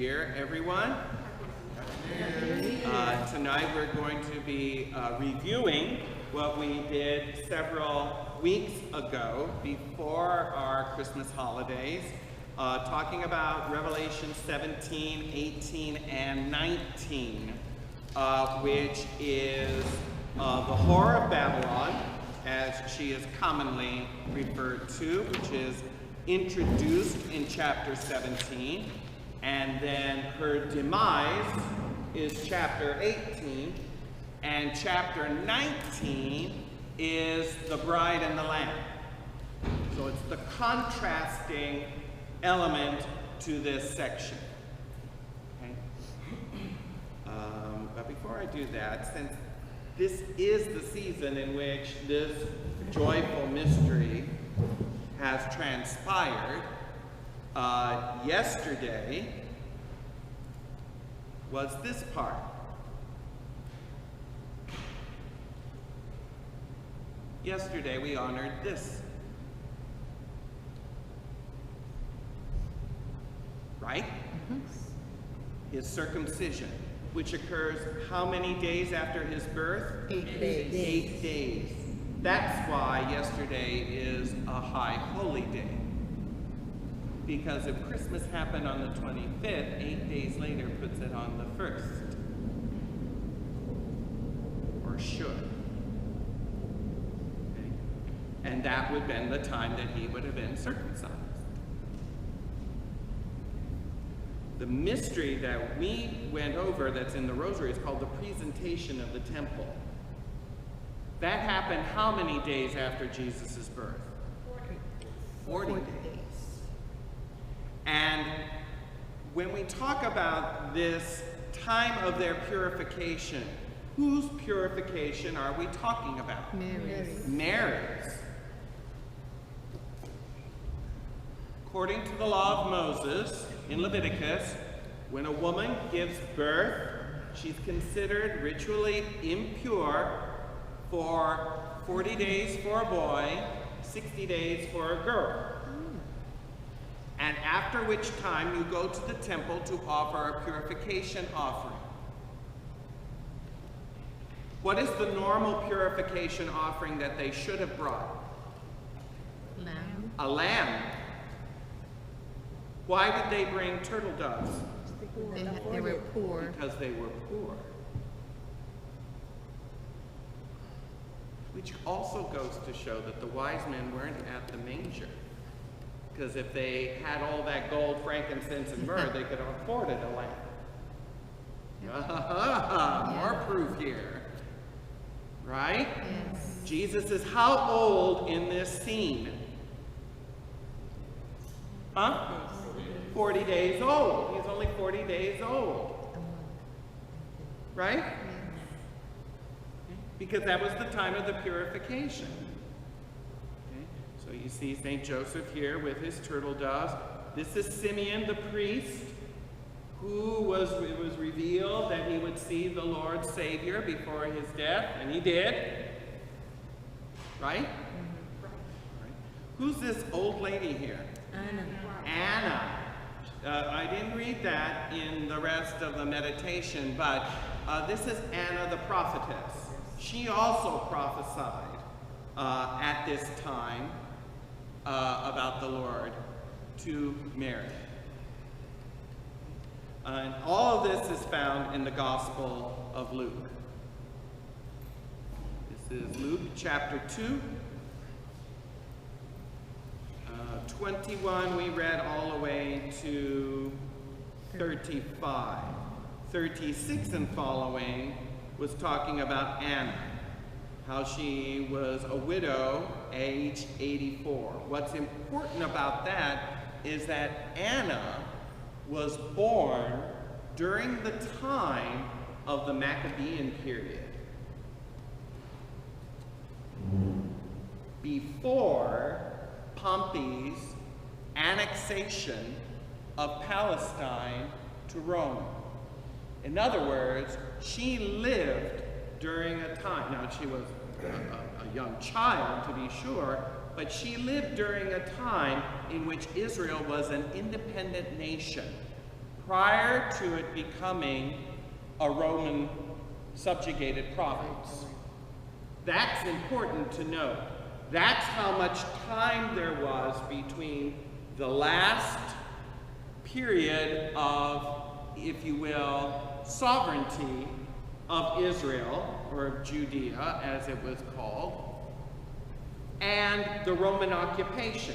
Year, everyone. Tonight we're going to be reviewing what we did several weeks ago before our Christmas holidays, talking about Revelation 17, 18, and 19, which is the whore of Babylon, as she is commonly referred to, which is introduced in chapter 17, and then her demise is chapter 18, and chapter 19 is the bride and the lamb. So it's the contrasting element to this section. Okay? But before I do that, since this is the season in which this joyful mystery has transpired, yesterday was this part. Yesterday we honored this. Right? Mm-hmm. His circumcision, which occurs how many days after his birth? 8 days. 8 days. That's why yesterday is a high holy day. Because if Christmas happened on the 25th, 8 days later puts it on the 1st. Or should. Okay. And that would have been the time that he would have been circumcised. The mystery that we went over that's in the rosary is called the presentation of the temple. That happened how many days after Jesus' birth? 40 days. And when we talk about this time of their purification, whose purification are we talking about? Mary's. Mary's. According to the law of Moses in Leviticus, when a woman gives birth, she's considered ritually impure for 40 days for a boy, 60 days for a girl. And after which time you go to the temple to offer a purification offering. What is the normal purification offering that they should have brought? Lamb. A lamb. Why did they bring turtle doves? They were poor. Because they were poor. Which also goes to show that the wise men weren't at the manger. Because if they had all that gold, frankincense, and myrrh, they could have afforded a lamb. More proof here. Right? Yes. Jesus is how old in this scene? Huh? 40 days old. He's only 40 days old. Right? Yes. Because that was the time of the purification. So you see St. Joseph here with his turtle doves. This is Simeon the priest, who it was revealed that he would see the Lord Savior before his death, and he did. Right? Mm-hmm. Right. Who's this old lady here? Anna. I didn't read that in the rest of the meditation, but this is Anna the prophetess. She also prophesied at this time about the Lord to Mary. And all of this is found in the Gospel of Luke. This is Luke chapter 2. 21 we read all the way to 35. 36 and following was talking about Anna. How she was a widow, age 84. What's important about that is that Anna was born during the time of the Maccabean period. Before Pompey's annexation of Palestine to Rome. In other words, she lived during a time, now she was a young child to be sure, but she lived during a time in which Israel was an independent nation prior to it becoming a Roman subjugated province. That's important to note. That's how much time there was between the last period of, if you will, sovereignty of Israel, or of Judea as it was called, and the Roman occupation.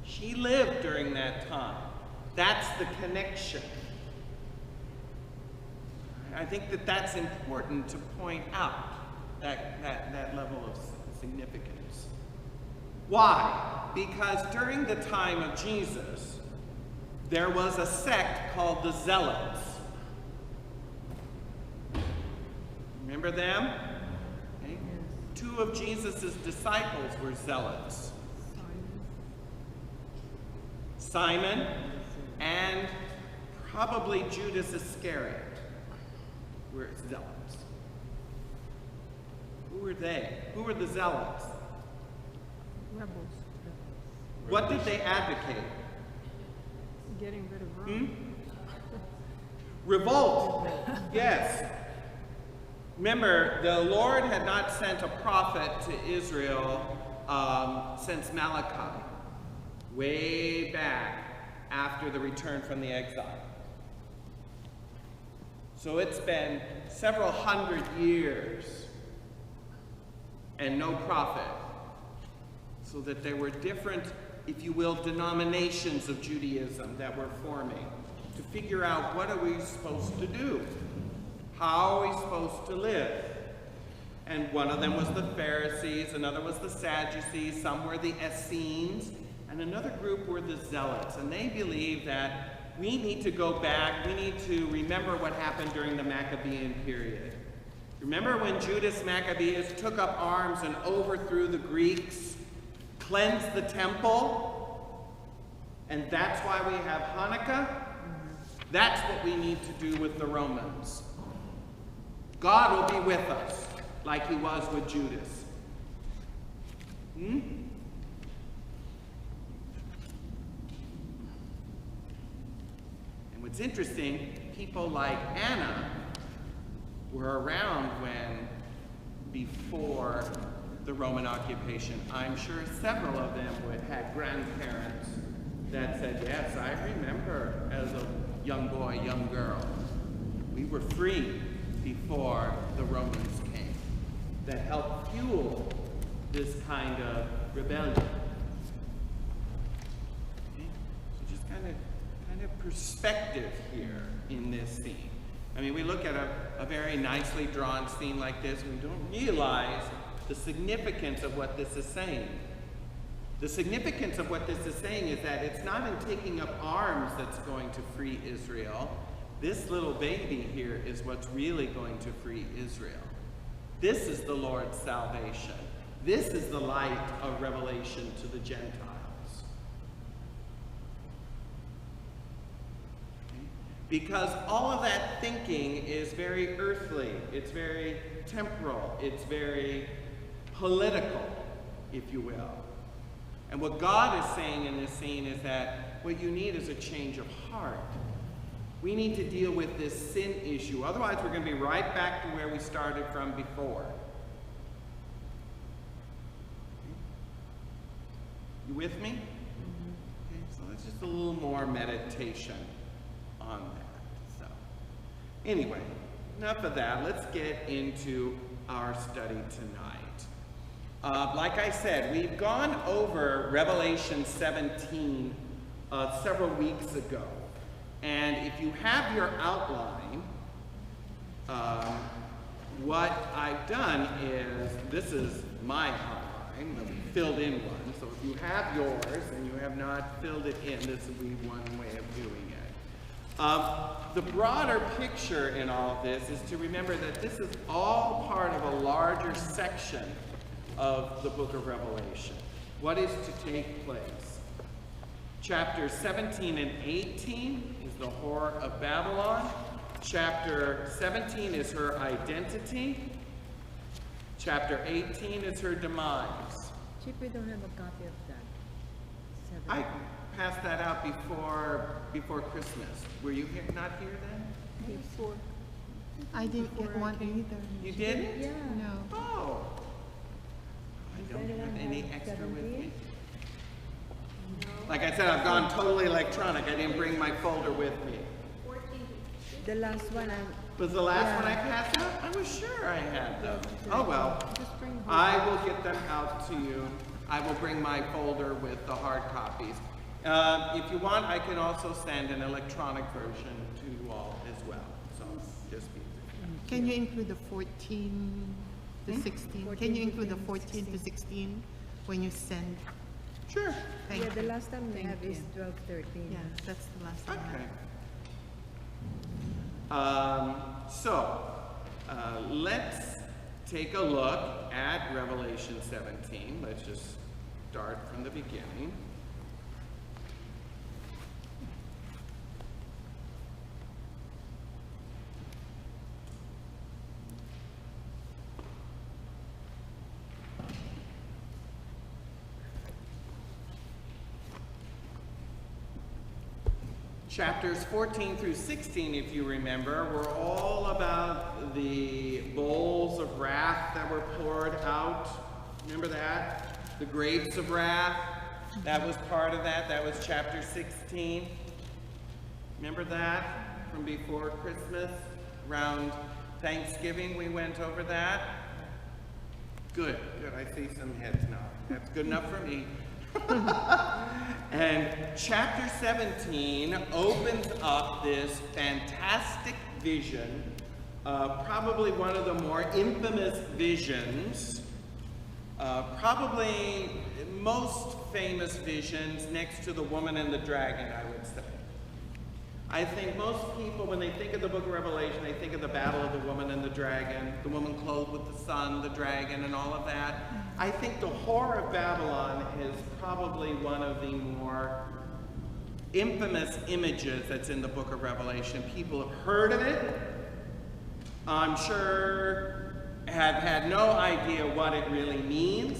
She lived during that time. That's the connection. I think that that's important to point out, that level of significance. Why? Because during the time of Jesus, there was a sect called the Zealots. Remember them? Okay. Two of Jesus' disciples were zealots. Simon and probably Judas Iscariot were zealots. Who were they? Who were the zealots? Rebels. What did they advocate? Getting rid of Rome. Revolt. Yes. Remember, the Lord had not sent a prophet to Israel since Malachi, way back after the return from the exile. So it's been several hundred years and no prophet. So that there were different, if you will, denominations of Judaism that were forming to figure out, what are we supposed to do? How are we supposed to live? And one of them was the Pharisees, another was the Sadducees, some were the Essenes, and another group were the Zealots. And they believed that we need to go back, we need to remember what happened during the Maccabean period. Remember when Judas Maccabeus took up arms and overthrew the Greeks, cleansed the temple, and that's why we have Hanukkah? That's what we need to do with the Romans. God will be with us, like he was with Judas. And what's interesting, people like Anna were around before the Roman occupation. I'm sure several of them had grandparents that said, yes, I remember as a young boy, young girl, we were free before the Romans came. That helped fuel this kind of rebellion. Okay? So just kind of perspective here in this scene. I mean, we look at a very nicely drawn scene like this, and we don't realize the significance of what this is saying. The significance of what this is saying is that it's not in taking up arms that's going to free Israel. This little baby here is what's really going to free Israel. This is the Lord's salvation. This is the light of revelation to the Gentiles. Okay? Because all of that thinking is very earthly. It's very temporal. It's very political, if you will. And what God is saying in this scene is that what you need is a change of heart. We need to deal with this sin issue. Otherwise, we're going to be right back to where we started from before. You with me? Okay, so it's just a little more meditation on that. So, anyway, enough of that. Let's get into our study tonight. Like I said, we've gone over Revelation 17 several weeks ago. And if you have your outline, what I've done is, this is my outline, the filled in one. So if you have yours and you have not filled it in, this would be one way of doing it. The broader picture in all of this is to remember that this is all part of a larger section of the book of Revelation. What is to take place? Chapters 17 and 18 is the horror of Babylon. Chapter 17 is her identity. Chapter 18 is her demise. Chip, we don't have a copy of that. passed that out before Christmas. Were you not here then? Before. I didn't get one either. You didn't? Yeah. No. Oh. I don't have any extra with me. Like I said, I've gone totally electronic. I didn't bring my folder with me. The last one Was the last one I passed out? I was sure I had them. Oh well. Just bring home. I will get them out to you. I will bring my folder with the hard copies. If you want, I can also send an electronic version to you all as well. So just be. Can you include the 14 to 16? 14 Can you include the to 14 to 16 when you send? Sure. Thank yeah, the you. last time we Thank have is you. 12-13. Yeah, that's the last one. Okay. Let's take a look at Revelation 17. Let's just start from the beginning. Chapters 14 through 16, if you remember, were all about the bowls of wrath that were poured out. Remember that? The grapes of wrath. That was part of that. That was chapter 16. Remember that from before Christmas? Around Thanksgiving, we went over that. Good, good. I see some heads now. That's good enough for me. And chapter 17 opens up this fantastic vision, probably one of the more infamous visions, probably most famous visions next to the woman and the dragon, I would say. I think most people, when they think of the book of Revelation, they think of the battle of the woman and the dragon, the woman clothed with the sun, the dragon, and all of that. I think the whore of Babylon is probably one of the more infamous images that's in the book of Revelation. People have heard of it. I'm sure have had no idea what it really means.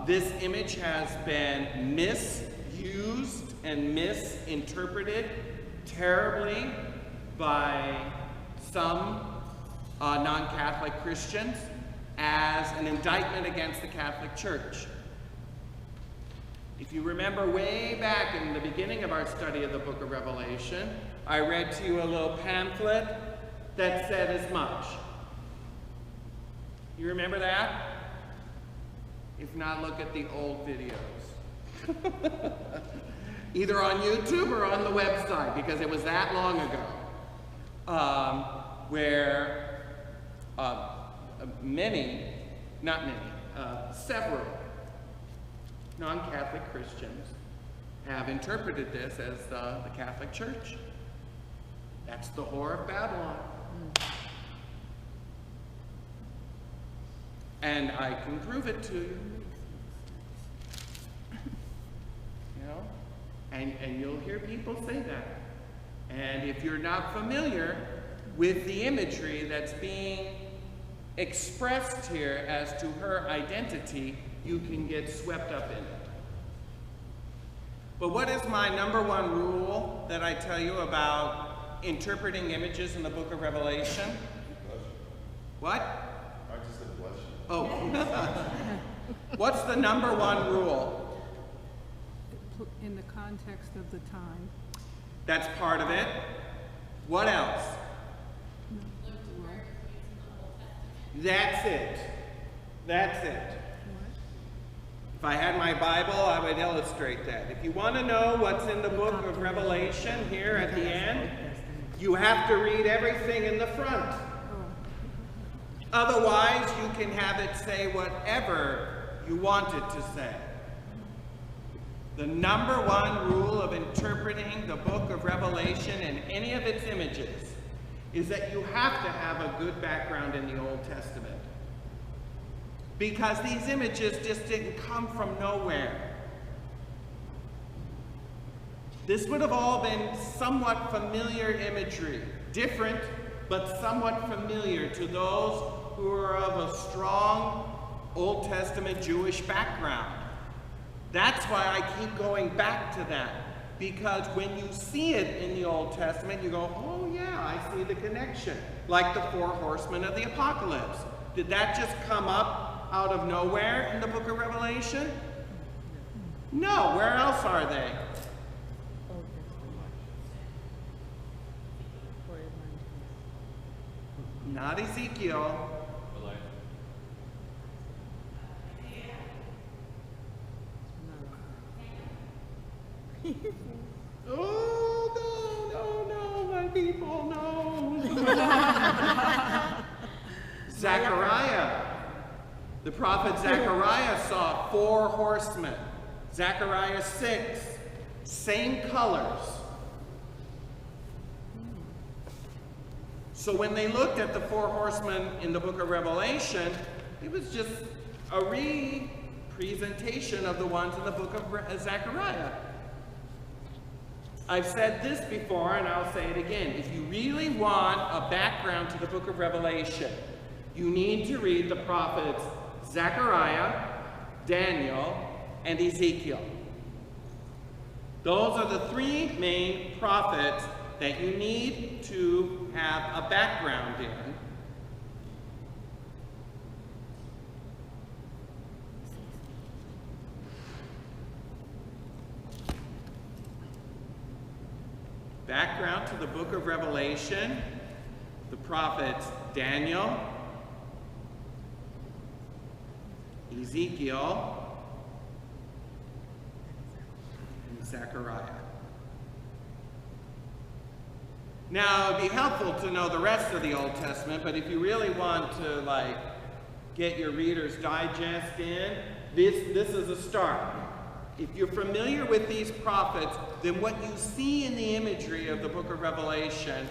This image has been misused and misinterpreted terribly by some non-Catholic Christians as an indictment against the Catholic Church. If you remember way back in the beginning of our study of the book of Revelation, I read to you a little pamphlet that said as much. You remember that? If not, look at the old videos. Either on YouTube or on the website, because it was that long ago, where several non-Catholic Christians have interpreted this as the Catholic Church. That's the whore of Babylon. And I can prove it to you. You know? And you'll hear people say that. And if you're not familiar with the imagery that's being expressed here as to her identity, you can get swept up in it. But what is my number one rule that I tell you about interpreting images in the book of Revelation? What? I just said bless you. Oh. What's the number one rule? In the context of the time. That's part of it. What else? That's it. That's it. If I had my Bible, I would illustrate that. If you want to know what's in the book of Revelation here at the end, you have to read everything in the front. Otherwise, you can have it say whatever you want it to say. The number one rule of interpreting the book of Revelation and any of its images is that you have to have a good background in the Old Testament. Because these images just didn't come from nowhere. This would have all been somewhat familiar imagery, different, but somewhat familiar to those who are of a strong Old Testament Jewish background. That's why I keep going back to that. Because when you see it in the Old Testament, you go, oh yeah, I see the connection. Like the 4 horsemen of the apocalypse. Did that just come up out of nowhere in the book of Revelation? No, where else are they? Old Testament. For evangelism. Not Ezekiel. Oh, no, my people, no. Zechariah. The prophet Zechariah saw 4 horsemen. Zechariah 6, same colors. So when they looked at the 4 horsemen in the book of Revelation, it was just a re-presentation of the ones in the book of Zechariah. I've said this before, and I'll say it again. If you really want a background to the book of Revelation, you need to read the prophets Zechariah, Daniel, and Ezekiel. Those are the 3 main prophets that you need to have a background in. Background to the book of Revelation, the prophets Daniel, Ezekiel, and Zechariah. Now, it'd be helpful to know the rest of the Old Testament, but if you really want to get your Reader's Digest in, this is a start. If you're familiar with these prophets, then what you see in the imagery of the book of Revelation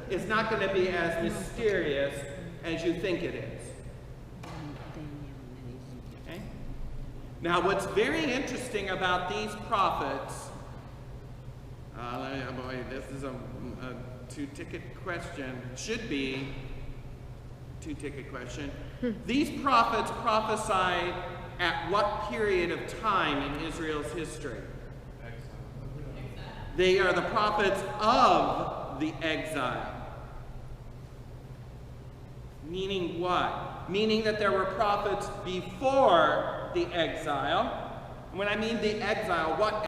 is not going to be as mysterious as you think it is. Okay? Now, what's very interesting about these prophets, boy, this is a 2-ticket question. Should be 2-ticket question. These prophets prophesied at what period of time in Israel's history? They are the prophets of the exile. Meaning what? Meaning that there were prophets before the exile. When I mean the exile, what